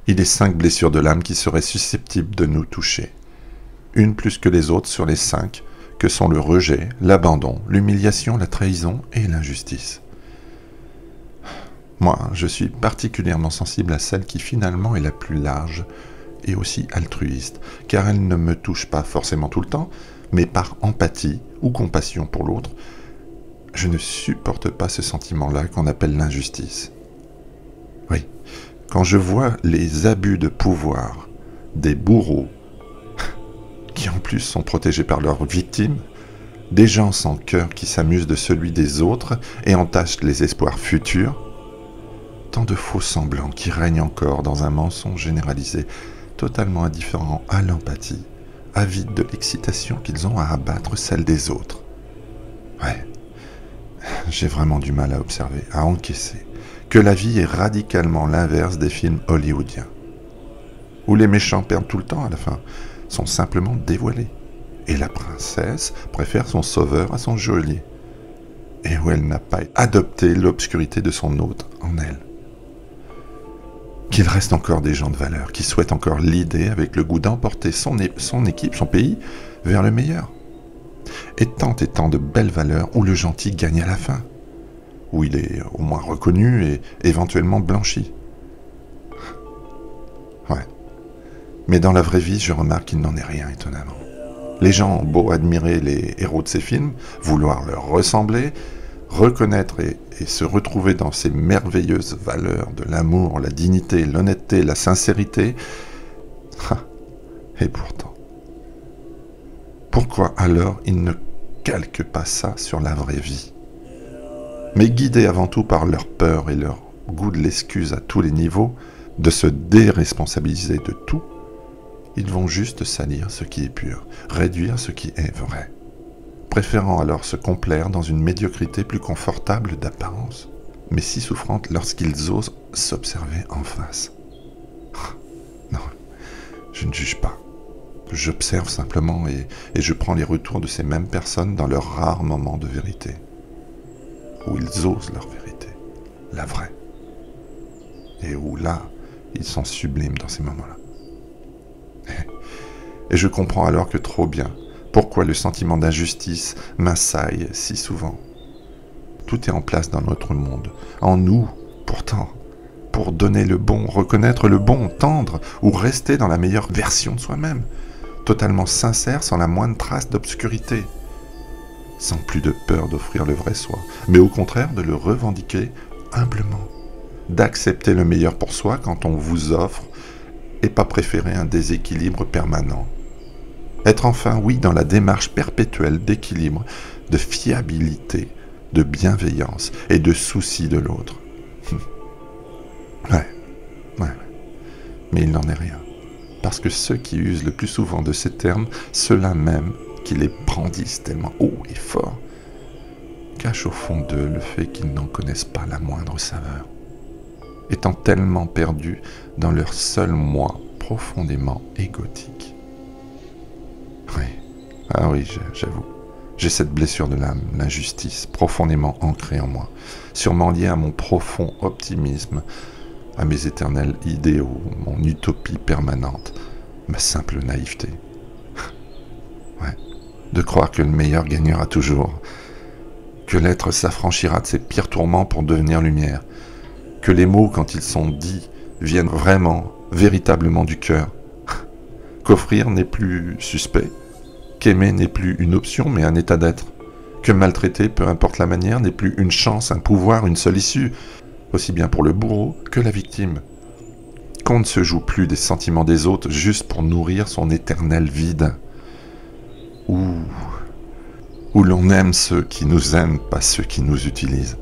Il est 5 blessures de l'âme qui seraient susceptibles de nous toucher. Une plus que les autres sur les 5, que sont le rejet, l'abandon, l'humiliation, la trahison et l'injustice. Moi, je suis particulièrement sensible à celle qui finalement est la plus large et aussi altruiste, car elle ne me touche pas forcément tout le temps, mais par empathie ou compassion pour l'autre, je ne supporte pas ce sentiment-là qu'on appelle l'injustice. Oui, quand je vois les abus de pouvoir des bourreaux, qui en plus sont protégés par leurs victimes, des gens sans cœur qui s'amusent de celui des autres et entachent les espoirs futurs, tant de faux semblants qui règnent encore dans un mensonge généralisé, totalement indifférent à l'empathie, avides de l'excitation qu'ils ont à abattre celle des autres. Ouais, j'ai vraiment du mal à observer, à encaisser, que la vie est radicalement l'inverse des films hollywoodiens, où les méchants perdent tout le temps à la fin, sont simplement dévoilés, et la princesse préfère son sauveur à son geôlier, et où elle n'a pas adopté l'obscurité de son hôte en elle. Qu'il reste encore des gens de valeur qui souhaitent encore l'idée avec le goût d'emporter son équipe, son pays, vers le meilleur. Et tant de belles valeurs où le gentil gagne à la fin, où il est au moins reconnu et éventuellement blanchi. Ouais. Mais dans la vraie vie, je remarque qu'il n'en est rien étonnamment. Les gens ont beau admirer les héros de ces films, vouloir leur ressembler, reconnaître et se retrouver dans ces merveilleuses valeurs de l'amour, la dignité, l'honnêteté, la sincérité. Et pourquoi alors ils ne calquent pas ça sur la vraie vie? Mais guidés avant tout par leur peur et leur goût de l'excuse à tous les niveaux, de se déresponsabiliser de tout, ils vont juste salir ce qui est pur, réduire ce qui est vrai, préférant alors se complaire dans une médiocrité plus confortable d'apparence, mais si souffrante lorsqu'ils osent s'observer en face. Non, je ne juge pas. J'observe simplement et je prends les retours de ces mêmes personnes dans leurs rares moments de vérité, où ils osent leur vérité, la vraie, et où là, ils sont sublimes dans ces moments-là. Et je comprends alors que trop bien, pourquoi le sentiment d'injustice m'assaille si souvent. Tout est en place dans notre monde, en nous, pourtant, pour donner le bon, reconnaître le bon, tendre, ou rester dans la meilleure version de soi-même, totalement sincère, sans la moindre trace d'obscurité, sans plus de peur d'offrir le vrai soi, mais au contraire de le revendiquer humblement, d'accepter le meilleur pour soi quand on vous offre, et pas préférer un déséquilibre permanent. Être enfin, oui, dans la démarche perpétuelle d'équilibre, de fiabilité, de bienveillance et de souci de l'autre. Ouais. Mais il n'en est rien. Parce que ceux qui usent le plus souvent de ces termes, ceux-là même qui les brandissent tellement haut et fort, cachent au fond d'eux le fait qu'ils n'en connaissent pas la moindre saveur, étant tellement perdus dans leur seul moi profondément égotique. Oui, j'avoue. J'ai cette blessure de l'âme, l'injustice, profondément ancrée en moi, sûrement liée à mon profond optimisme, à mes éternels idéaux, mon utopie permanente, ma simple naïveté. Ouais, de croire que le meilleur gagnera toujours, que l'être s'affranchira de ses pires tourments pour devenir lumière, que les mots, quand ils sont dits, viennent vraiment, véritablement du cœur, qu'offrir n'est plus suspect, qu'aimer n'est plus une option mais un état d'être, que maltraiter, peu importe la manière, n'est plus une chance, un pouvoir, une seule issue, aussi bien pour le bourreau que la victime, qu'on ne se joue plus des sentiments des autres juste pour nourrir son éternel vide, où l'on aime ceux qui nous aiment, pas ceux qui nous utilisent,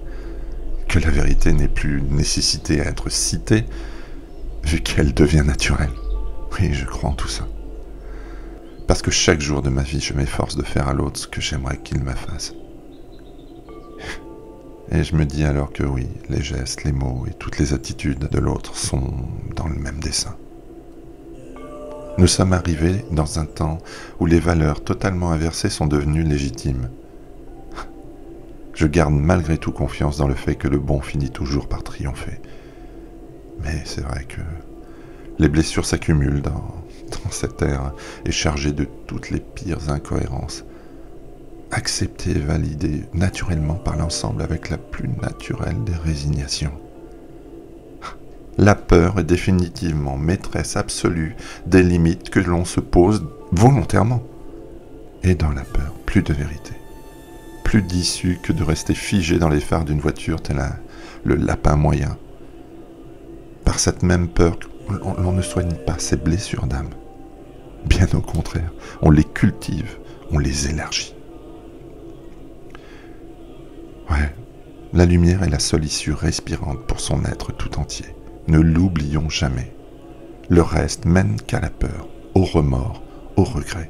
que la vérité n'est plus nécessité à être citée, vu qu'elle devient naturelle. Oui, je crois en tout ça. Parce que chaque jour de ma vie, je m'efforce de faire à l'autre ce que j'aimerais qu'il me fasse. Et je me dis alors que oui, les gestes, les mots et toutes les attitudes de l'autre sont dans le même dessein. Nous sommes arrivés dans un temps où les valeurs totalement inversées sont devenues légitimes. Je garde malgré tout confiance dans le fait que le bon finit toujours par triompher. Mais c'est vrai que Les blessures s'accumulent dans cette ère et chargée de toutes les pires incohérences, acceptées et validées naturellement par l'ensemble avec la plus naturelle des résignations. La peur est définitivement maîtresse absolue des limites que l'on se pose volontairement. Et dans la peur, plus de vérité, plus d'issue que de rester figé dans les phares d'une voiture tel le lapin moyen. Par cette même peur, l'on ne soigne pas ces blessures d'âme. Bien au contraire, on les cultive, on les élargit. Ouais, la lumière est la seule issue respirante pour son être tout entier. Ne l'oublions jamais. Le reste mène qu'à la peur, au remords, au regret.